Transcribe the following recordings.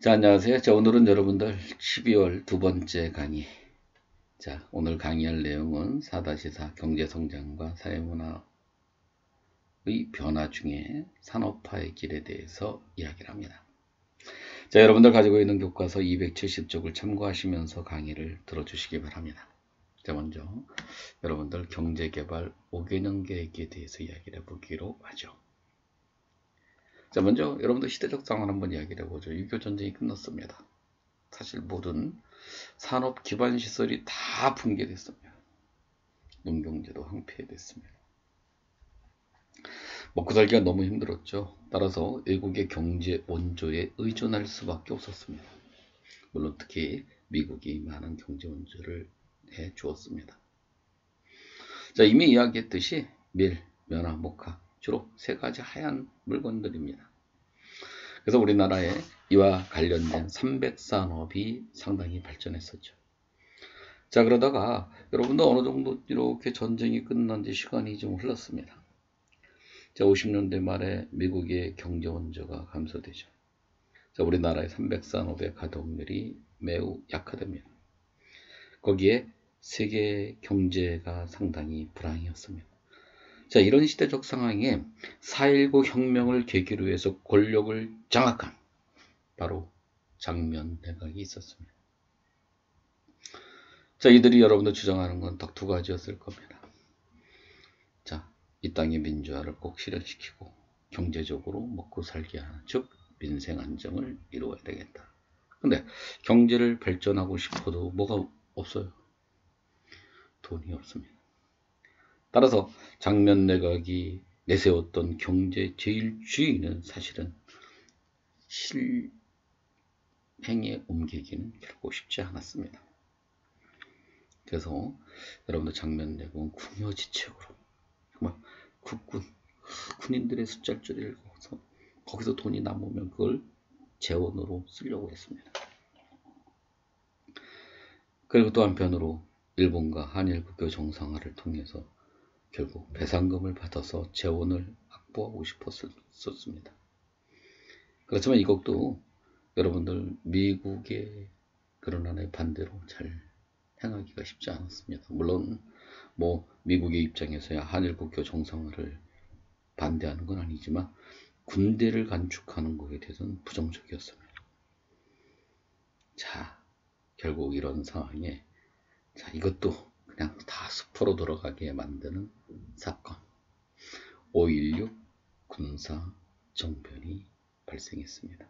자, 안녕하세요. 자, 오늘은 여러분들 12월 두 번째 강의. 자, 오늘 강의할 내용은 4-4 경제성장과 사회문화의 변화 중에 산업화의 길에 대해서 이야기를 합니다. 자, 여러분들 가지고 있는 교과서 270쪽을 참고하시면서 강의를 들어주시기 바랍니다. 자, 먼저 여러분들 경제개발 5개년 계획에 대해서 이야기를 해보기로 하죠. 자, 먼저 여러분들 시대적 상황을 한번 이야기를 해보죠. 6.25 전쟁이 끝났습니다. 사실 모든 산업 기반 시설이 다 붕괴됐습니다. 농경제도 황폐됐습니다. 먹고 살기가 너무 힘들었죠. 따라서 외국의 경제 원조에 의존할 수밖에 없었습니다. 물론 특히 미국이 많은 경제 원조를 해 주었습니다. 자, 이미 이야기했듯이 밀, 면화, 목화 주로 세 가지 하얀 물건들입니다. 그래서 우리나라에 이와 관련된 300산업이 상당히 발전했었죠. 자, 그러다가 여러분도 어느 정도 이렇게 전쟁이 끝난 지 시간이 좀 흘렀습니다. 자, 50년대 말에 미국의 경제 원조가 감소되죠. 자, 우리나라의 300산업의 가동률이 매우 약화됩니다. 거기에 세계 경제가 상당히 불황이었습니다. 자, 이런 시대적 상황에 4.19 혁명을 계기로 해서 권력을 장악한 바로 장면 내각이 있었습니다. 자, 이들이 여러분들 주장하는 건 딱 두 가지였을 겁니다. 자, 이 땅의 민주화를 꼭 실현시키고 경제적으로 먹고 살게 하는, 즉 민생 안정을 이루어야 되겠다. 근데 경제를 발전하고 싶어도 뭐가 없어요. 돈이 없습니다. 따라서 장면 내각이 내세웠던 경제 제1주의는 사실은 실행에 옮기기는 결코 쉽지 않았습니다. 그래서 여러분들 장면 내각은 궁여지책으로 정말 군인들의 숫자를 읽어서 거기서 돈이 남으면 그걸 재원으로 쓰려고 했습니다. 그리고 또 한편으로 일본과 한일 국교 정상화를 통해서 결국 배상금을 받아서 재원을 확보하고 싶었습니다. 그렇지만 이것도 여러분들 미국의 그런 하나의 반대로 잘 행하기가 쉽지 않았습니다. 물론 뭐 미국의 입장에서야 한일 국교 정상화를 반대하는 건 아니지만 군대를 간축하는 것에 대해서는 부정적이었습니다. 자, 결국 이런 상황에 자, 이것도 그냥 다 수포로 돌아가게 만드는 사건 5.16 군사 정변이 발생했습니다.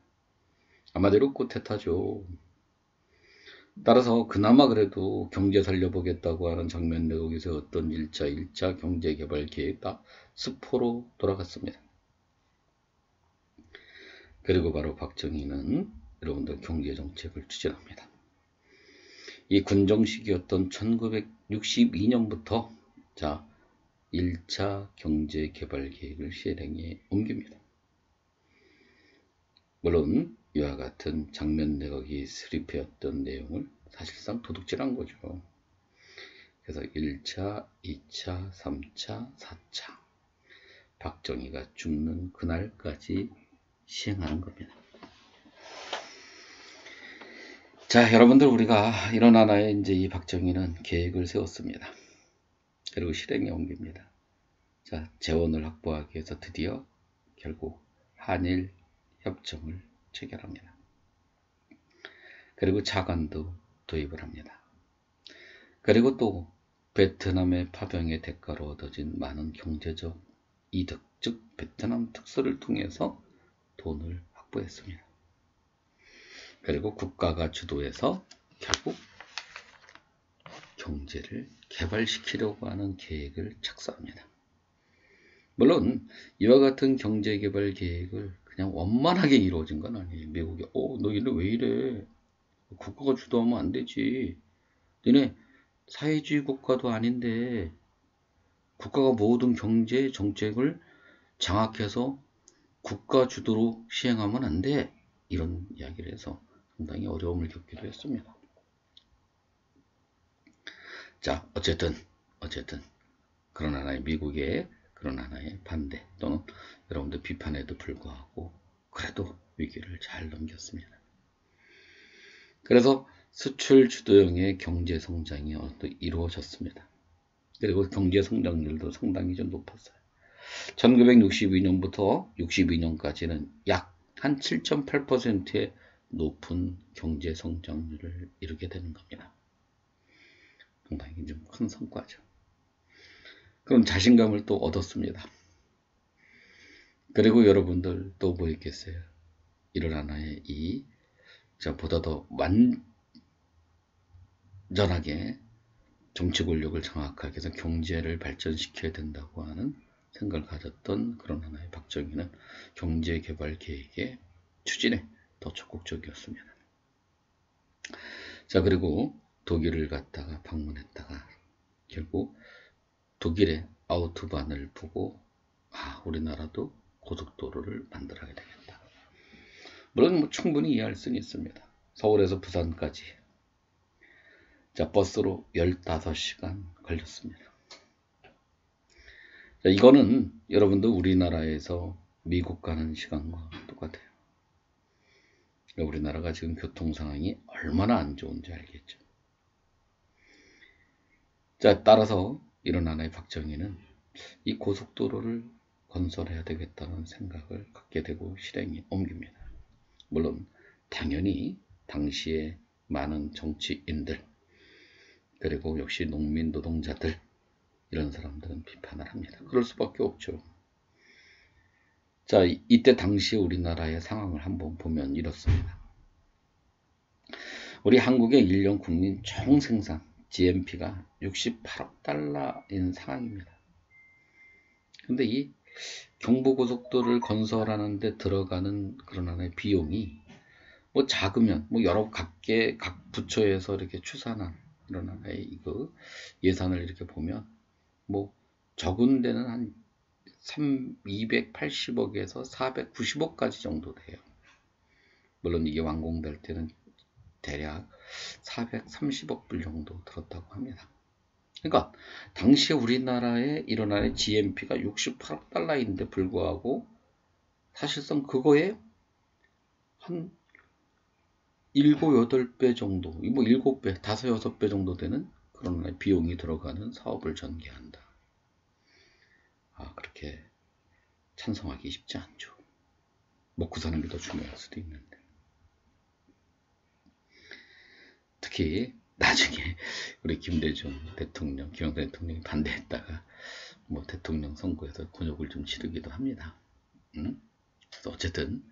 아마대로 쿠데타죠. 따라서 그나마 그래도 경제 살려보겠다고 하는 장면 내국에서 어떤 1차 경제개발 계획 다 수포로 돌아갔습니다. 그리고 바로 박정희는 여러분들 경제정책을 추진합니다. 이 군정식이었던 1962년부터 자 1차 경제개발계획을 실행에 옮깁니다. 물론 이와 같은 장면 내각이 수립해왔던 내용을 사실상 도둑질한 거죠. 그래서 1차, 2차, 3차, 4차 박정희가 죽는 그날까지 시행하는 겁니다. 자, 여러분들 우리가 이런 하나의 이제 이 박정희는 계획을 세웠습니다. 그리고 실행에 옮깁니다. 자, 재원을 확보하기 위해서 드디어 결국 한일 협정을 체결합니다. 그리고 자관도 도입을 합니다. 그리고 또 베트남의 파병의 대가로 얻어진 많은 경제적 이득, 즉 베트남 특수를 통해서 돈을 확보했습니다. 그리고 국가가 주도해서 결국 경제를 개발시키려고 하는 계획을 착수합니다. 물론 이와 같은 경제개발 계획을 그냥 원만하게 이루어진 건 아니에요. 미국이 너희는 왜 이래? 국가가 주도하면 안 되지. 너네 사회주의 국가도 아닌데 국가가 모든 경제 정책을 장악해서 국가 주도로 시행하면 안 돼. 이런 이야기를 해서 상당히 어려움을 겪기도 했습니다. 자, 어쨌든 그런 하나의 미국의 그런 하나의 반대 또는 여러분들 비판에도 불구하고 그래도 위기를 잘 넘겼습니다. 그래서 수출 주도형의 경제 성장이 이루어졌습니다. 그리고 경제 성장률도 상당히 좀 높았어요. 1962년부터 62년까지는 약 한 7.8%의 높은 경제 성장률을 이루게 되는 겁니다. 상당히 좀 큰 성과죠. 그럼 자신감을 또 얻었습니다. 그리고 여러분들 또 뭐 있겠어요? 이런 하나의 보다 더 완전하게 정치 권력을 장악하기 위해서 경제를 발전시켜야 된다고 하는 생각을 가졌던 그런 하나의 박정희는 경제개발 계획의 추진에 더 적극적이었습니다. 자, 그리고 독일을 갔다가 방문했다가 결국 독일의 아우토반을 보고 우리나라도 고속도로를 만들어야 되겠다. 물론 충분히 이해할 수는 있습니다. 서울에서 부산까지 버스로 15시간 걸렸습니다. 자, 이거는 여러분도 우리나라에서 미국 가는 시간과 똑같아요. 우리나라가 지금 교통 상황이 얼마나 안 좋은지 알겠죠. 자, 따라서 이런 하나의 박정희는 이 고속도로를 건설해야 되겠다는 생각을 갖게 되고 실행에 옮깁니다. 물론 당연히 당시에 많은 정치인들 그리고 역시 농민 노동자들 이런 사람들은 비판을 합니다. 그럴 수밖에 없죠. 자, 이때 당시 우리나라의 상황을 한번 보면 이렇습니다. 우리 한국의 1년 국민 총생산 GNP가 68억 달러인 상황입니다. 근데 이 경부고속도로를 건설하는 데 들어가는 그런 하나의 비용이 작으면 여러 각 부처에서 이렇게 추산한 그런 하나의 예산을 이렇게 보면 적은 데는 한 280억에서 490억까지 정도 돼요. 물론 이게 완공될 때는 대략 430억 불 정도 들었다고 합니다. 그러니까 당시 우리나라의 일어나는 GNP가 68억 달러인데 불구하고 사실상 그거에 한 7, 8배 정도, 7배, 5, 6배 정도 되는 그런 비용이 들어가는 사업을 전개한다. 그렇게 찬성하기 쉽지 않죠. 먹고 사는 게 더 중요할 수도 있는데. 특히 나중에 우리 김대중 대통령, 김영삼 대통령이 반대했다가 대통령 선거에서 곤욕을 좀 치르기도 합니다. 그래서 어쨌든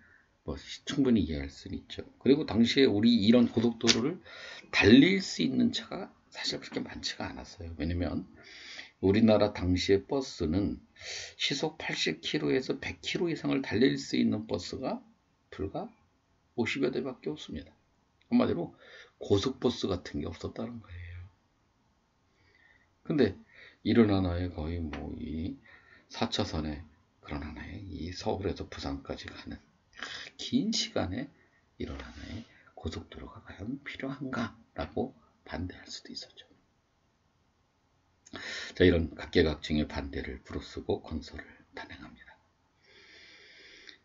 충분히 이해할 수는 있죠. 그리고 당시에 우리 이런 고속도로를 달릴 수 있는 차가 사실 그렇게 많지가 않았어요. 왜냐면 우리나라 당시의 버스는 시속 80km에서 100km 이상을 달릴 수 있는 버스가 불과 50여 대밖에 없습니다. 한마디로 고속버스 같은 게 없었다는 거예요. 근데 이런 하나의 거의 이 4차선의 그런 하나의 이 서울에서 부산까지 가는 긴 시간에 이런 하나의 고속도로가 과연 필요한가라고 반대할 수도 있었죠. 자, 이런 각계각층의 반대를 부르쓰고 건설을 단행합니다.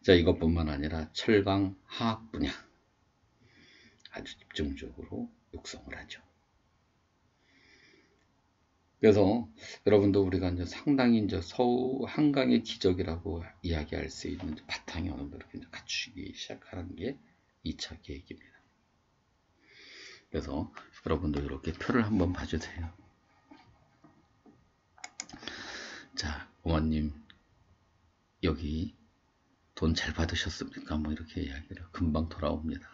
자, 이것뿐만 아니라 철강 화학 분야 아주 집중적으로 육성을 하죠. 그래서 여러분도 우리가 이제 상당히 서울 한강의 기적이라고 이야기할 수 있는 바탕이 어느 정도 이렇게 갖추기 시작하는 게 2차 계획입니다. 그래서 여러분도 이렇게 표를 한번 봐주세요. 자, 어머님 여기 돈 잘 받으셨습니까? 이렇게 이야기를 금방 돌아옵니다.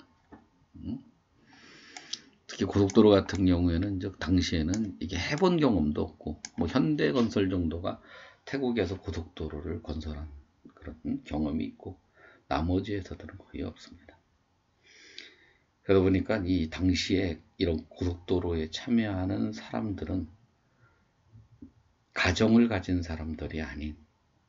특히 고속도로 같은 경우에는 당시에는 이게 해본 경험도 없고 현대건설 정도가 태국에서 고속도로를 건설한 그런 경험이 있고 나머지 회사들은 거의 없습니다. 그러다 보니까 이 당시에 이런 고속도로에 참여하는 사람들은 가정을 가진 사람들이 아닌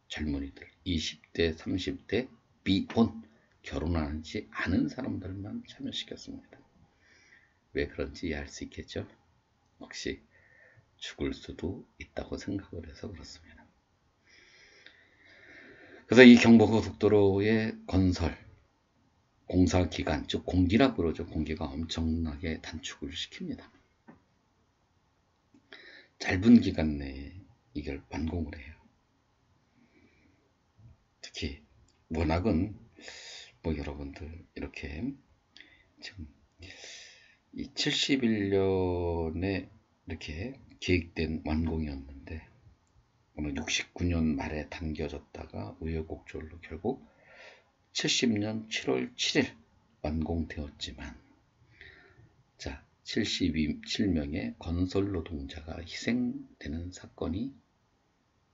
젊은이들 20대 30대 미혼 결혼하지 않은 사람들만 참여시켰습니다. 왜 그런지 이해할 수 있겠죠? 혹시 죽을 수도 있다고 생각을 해서 그렇습니다. 그래서 이 경부고속도로의 건설 공사 기간, 즉 공기라고 그러죠. 공기가 엄청나게 단축을 시킵니다. 짧은 기간 내에 이걸 완공을 해요. 특히 워낙은 뭐 여러분들 이렇게 지금 이 71년에 이렇게 계획된 완공이었는데 오늘 69년 말에 당겨졌다가 우여곡절로 결국 70년 7월 7일 완공되었지만, 자, 77명의 건설 노동자가 희생되는 사건이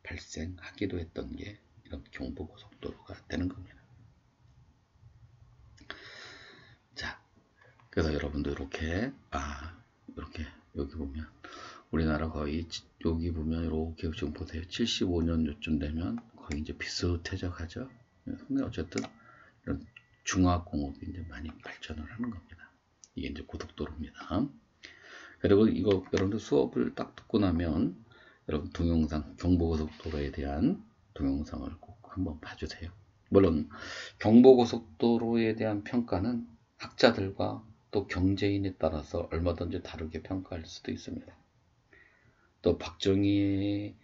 발생하기도 했던 게 이런 경부고속도로가 되는 겁니다. 자, 그래서 여러분들 이렇게 여기 보면 우리나라 거의 여기 보면 이렇게 지금 보세요. 75년 요쯤 되면 거의 이제 비슷해져 가죠. 근데 어쨌든 이런 중화공업이 이제 많이 발전을 하는 겁니다. 이게 이제 고속도로입니다. 그리고 이거 여러분들 수업을 딱 듣고 나면 여러분 동영상, 경부고속도로에 대한 동영상을 꼭 한번 봐주세요. 물론 경부고속도로에 대한 평가는 학자들과 또 경제인에 따라서 얼마든지 다르게 평가할 수도 있습니다. 또 박정희라고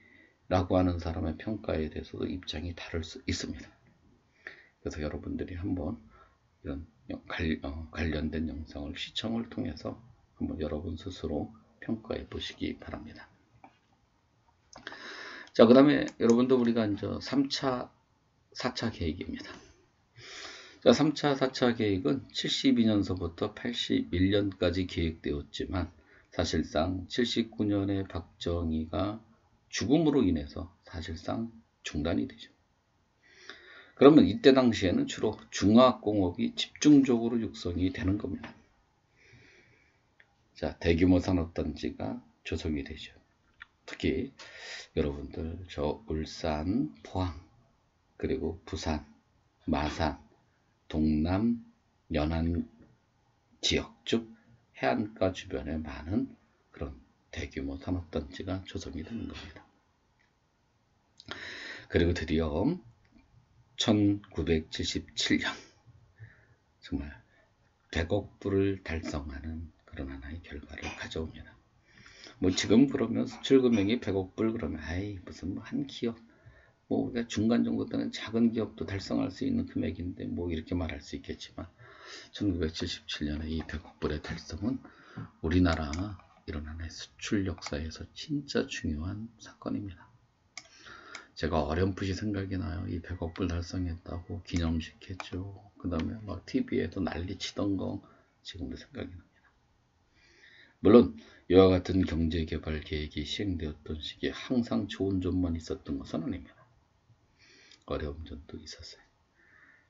하는 사람의 평가에 대해서도 입장이 다를 수 있습니다. 그래서 여러분들이 한번 이런 관련된 영상을 시청을 통해서 한번 여러분 스스로 평가해 보시기 바랍니다. 자, 그 다음에 여러분들 우리가 이제 3차, 4차 계획입니다. 자, 3차, 4차 계획은 72년서부터 81년까지 계획되었지만 사실상 79년에 박정희가 죽음으로 인해서 사실상 중단이 되죠. 그러면 이때 당시에는 주로 중화공업이 집중적으로 육성이 되는 겁니다. 자, 대규모 산업단지가 조성이 되죠. 특히 여러분들 저 울산, 포항, 그리고 부산, 마산, 동남, 연안 지역, 즉 해안가 주변에 많은 그런 대규모 산업단지가 조성이 되는 겁니다. 그리고 드디어 1977년 정말 100억 불을 달성하는 그런 하나의 결과를 가져옵니다. 뭐 지금 그러면 수출 금액이 100억 불 그러면 무슨 한 기업 뭐 우리가 중간 정도 되는 작은 기업도 달성할 수 있는 금액인데 뭐 이렇게 말할 수 있겠지만 1977년에 이 100억 불의 달성은 우리나라 이런 하나의 수출 역사에서 진짜 중요한 사건입니다. 제가 어렴풋이 생각이 나요. 이 100억 불 달성했다고 기념식 했죠. 그 다음에 막 TV에도 난리 치던 거 지금도 생각이 납니다. 물론 이와 같은 경제개발 계획이 시행되었던 시기에 항상 좋은 점만 있었던 것은 아닙니다. 어려운 점도 있었어요.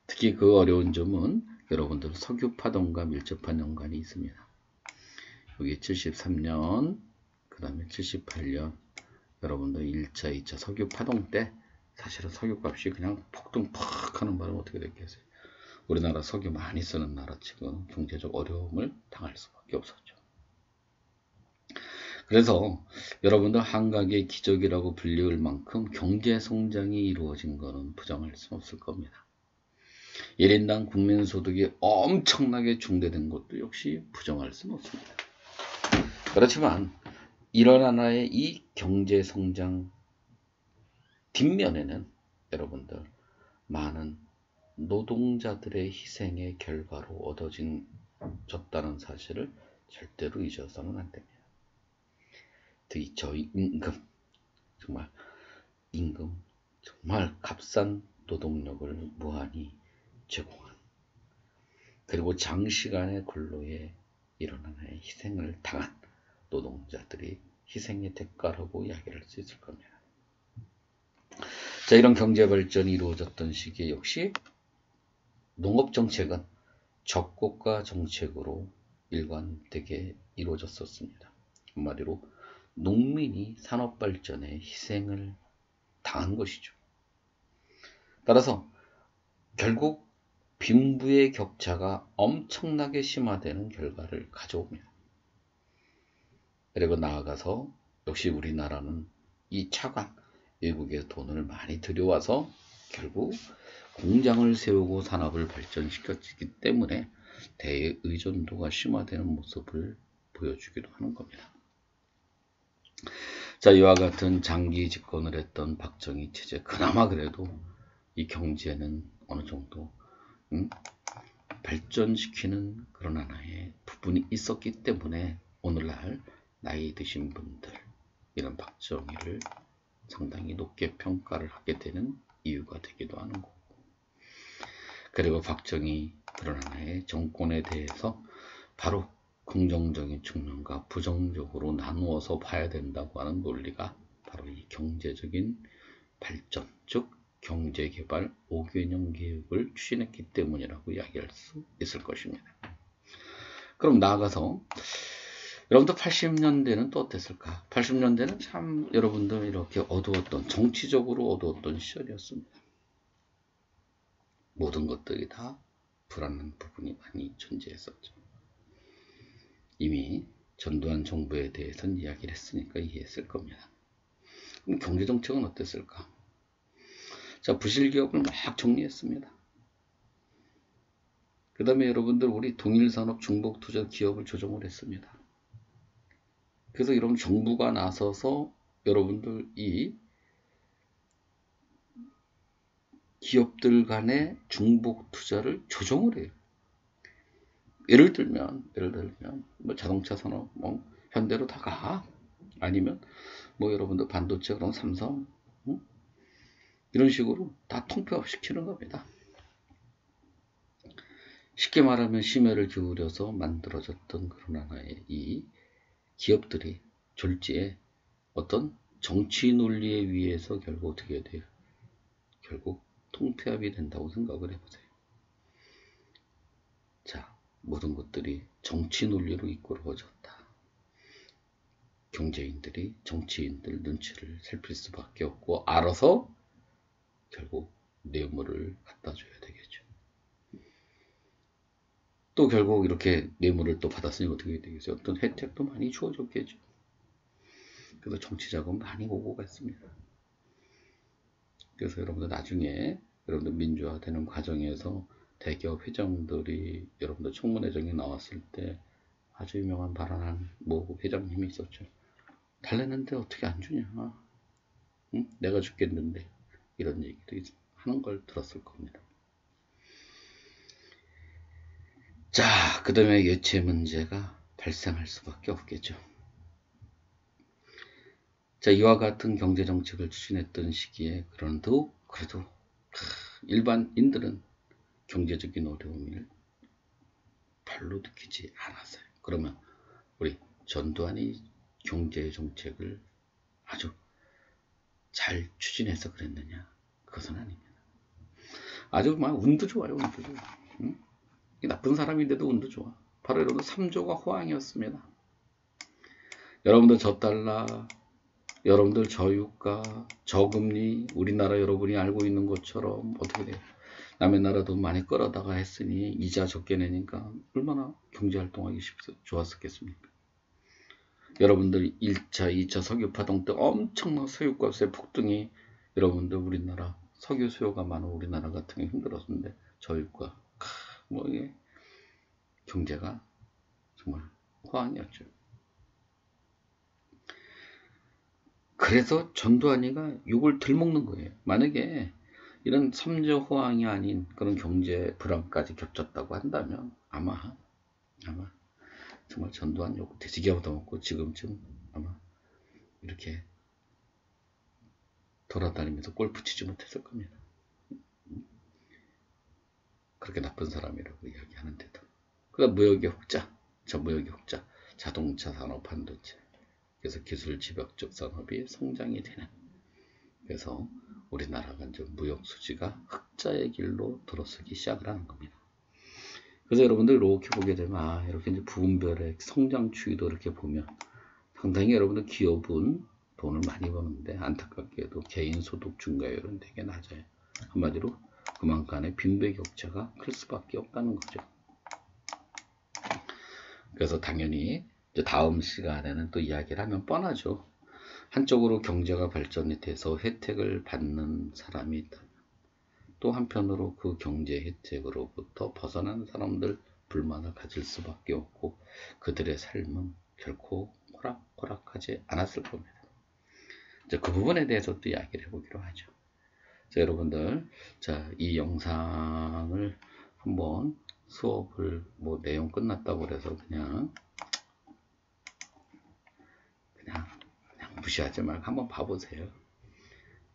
특히 그 어려운 점은 여러분들 석유파동과 밀접한 연관이 있습니다. 여기 73년, 그 다음에 78년 여러분들 1차, 2차 석유파동 때 사실은 석유값이 그냥 폭등 팍 하는 바람에 어떻게 됐겠어요? 우리나라 석유 많이 쓰는 나라 측은 경제적 어려움을 당할 수밖에 없었죠. 그래서 여러분들 한각의 기적이라고 불리울 만큼 경제 성장이 이루어진 것은 부정할 수 없을 겁니다. 1인당 국민소득이 엄청나게 증대된 것도 역시 부정할 수는 없습니다. 그렇지만 이런 하나의 이 경제 성장 뒷면에는 여러분들 많은 노동자들의 희생의 결과로 얻어졌다는 사실을 절대로 잊어서는 안 됩니다. 특히 저희 임금 정말 값싼 노동력을 무한히 제공한, 그리고 장시간의 근로에 이런 하나의 희생을 당한 노동자들이 희생의 대가라고 이야기할 수 있을 겁니다. 자, 이런 경제 발전이 이루어졌던 시기에 역시 농업 정책은 적국가 정책으로 일관되게 이루어졌었습니다. 한마디로 농민이 산업 발전에 희생을 당한 것이죠. 따라서 결국 빈부의 격차가 엄청나게 심화되는 결과를 가져옵니다. 그리고 나아가서 역시 우리나라는 이 차관 외국의 돈을 많이 들여와서 결국 공장을 세우고 산업을 발전시켰기 때문에 대의존도가 심화되는 모습을 보여주기도 하는 겁니다. 자, 이와 같은 장기 집권을 했던 박정희 체제, 그나마 그래도 이 경제는 어느 정도 발전시키는 그런 하나의 부분이 있었기 때문에 오늘날 나이 드신 분들 이런 박정희를 상당히 높게 평가를 하게 되는 이유가 되기도 하는 거고, 그리고 박정희 그런 하나의 정권에 대해서 바로 긍정적인 측면과 부정적으로 나누어서 봐야 된다고 하는 논리가 바로 이 경제적인 발전, 즉 경제개발 5개년 계획을 추진했기 때문이라고 이야기할 수 있을 것입니다. 그럼 나아가서 여러분들 80년대는 또 어땠을까? 80년대는 참 여러분들 이렇게 어두웠던, 정치적으로 어두웠던 시절이었습니다. 모든 것들이 다 불안한 부분이 많이 존재했었죠. 이미 전두환 정부에 대해서는 이야기를 했으니까 이해했을 겁니다. 그럼 경제정책은 어땠을까? 자, 부실기업을 막 정리했습니다. 그 다음에 여러분들 우리 동일산업 중복투자 기업을 조정을 했습니다. 그래서 여러분 정부가 나서서 여러분들 이 기업들 간의 중복투자를 조정을 해요. 예를 들면 뭐 자동차 산업, 뭐 현대로 다 가. 아니면 뭐 여러분들 반도체 그런 삼성, 이런 식으로 다 통폐합 시키는 겁니다. 쉽게 말하면 심혈을 기울여서 만들어졌던 그런 하나의 이 기업들이 졸지에 어떤 정치 논리에 의해서 결국 어떻게 돼요? 결국 통폐합이 된다고 생각을 해보세요. 자, 모든 것들이 정치 논리로 이끌어졌다. 경제인들이 정치인들 눈치를 살필 수밖에 없고 알아서 결국 뇌물을 갖다 줘야 되겠죠. 또 결국 이렇게 뇌물을 또 받았으니 어떻게 되겠어요? 어떤 혜택도 많이 주어졌겠죠. 그래서 정치 자금 많이 오고 갔습니다. 그래서 여러분들 나중에 여러분들 민주화되는 과정에서 대기업 회장들이 여러분들 청문회장에 나왔을 때 아주 유명한 발언한 모 회장님이 있었죠. 달랬는데 어떻게 안 주냐? 응? 내가 죽겠는데 이런 얘기도 하는 걸 들었을 겁니다. 자, 그 다음에 예체 문제가 발생할 수밖에 없겠죠. 자, 이와 같은 경제정책을 추진했던 시기에 그래도 일반인들은 경제적인 어려움을 별로 느끼지 않았어요. 그러면 우리 전두환이 경제정책을 아주 잘 추진해서 그랬느냐? 그것은 아닙니다. 아주 막 운도 좋아요, 운도 좋아. 응? 나쁜 사람인데도 운도 좋아. 바로 여러분들 3조가 호황이었습니다. 여러분들 저달러, 여러분들 저유가, 저금리, 우리나라 여러분이 알고 있는 것처럼 어떻게 돼요? 남의 나라 돈 많이 끌어다가 했으니 이자 적게 내니까 얼마나 경제활동하기 좋았었겠습니까? 여러분들 1차, 2차 석유 파동 때 엄청난 석유값의 폭등이 여러분들 우리나라 석유 수요가 많은 우리나라 같은 게 힘들었는데 저유가 뭐 이게 경제가 정말 호황이었죠. 그래서 전두환이가 욕을 덜 먹는 거예요. 만약에 이런 3조 호황이 아닌 그런 경제 불황까지 겹쳤다고 한다면 아마 정말 전두환 욕 되지게 얻어먹고 지금쯤 아마 이렇게 돌아다니면서 골프 치지 못했을 겁니다. 그렇게 나쁜 사람이라고 이야기하는데도. 그러니까 무역의 흑자, 무역의 흑자, 자동차 산업, 반도체. 그래서 기술 집약적 산업이 성장이 되는. 그래서 우리나라가 이제 무역 수지가 흑자의 길로 들어서기 시작을 하는 겁니다. 그래서 여러분들 이렇게 보게 되면 이렇게 이제 부분별의 성장 추이도 이렇게 보면 상당히 여러분들 기업은 돈을 많이 버는데 안타깝게도 개인 소득 증가율은 되게 낮아요. 한마디로 그만큼의 빈부의 격차가 클 수밖에 없다는 거죠. 그래서 당연히 이제 다음 시간에는 또 이야기를 하면 뻔하죠. 한쪽으로 경제가 발전이 돼서 혜택을 받는 사람이 있다면 또 한편으로 그 경제 혜택으로부터 벗어난 사람들 불만을 가질 수밖에 없고 그들의 삶은 결코 호락호락하지 않았을 겁니다. 자, 그 부분에 대해서 또 이야기를 해보기로 하죠. 자, 여러분들, 자, 이 영상을 한번 수업을 뭐 내용 끝났다고 그래서 그냥 무시하지 말고 한번 봐보세요.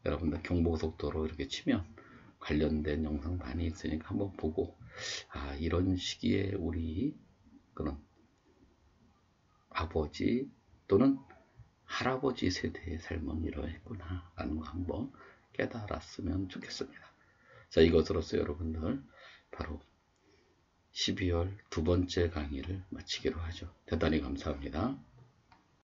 여러분들 경부고속도로 이렇게 치면 관련된 영상 많이 있으니까 한번 보고, 아, 이런 시기에 우리 그런 아버지 또는 할아버지 세대의 삶은 이러했구나 라는 거 한번 깨달았으면 좋겠습니다. 자, 이것으로서 여러분들 바로 12월 두 번째 강의를 마치기로 하죠. 대단히 감사합니다.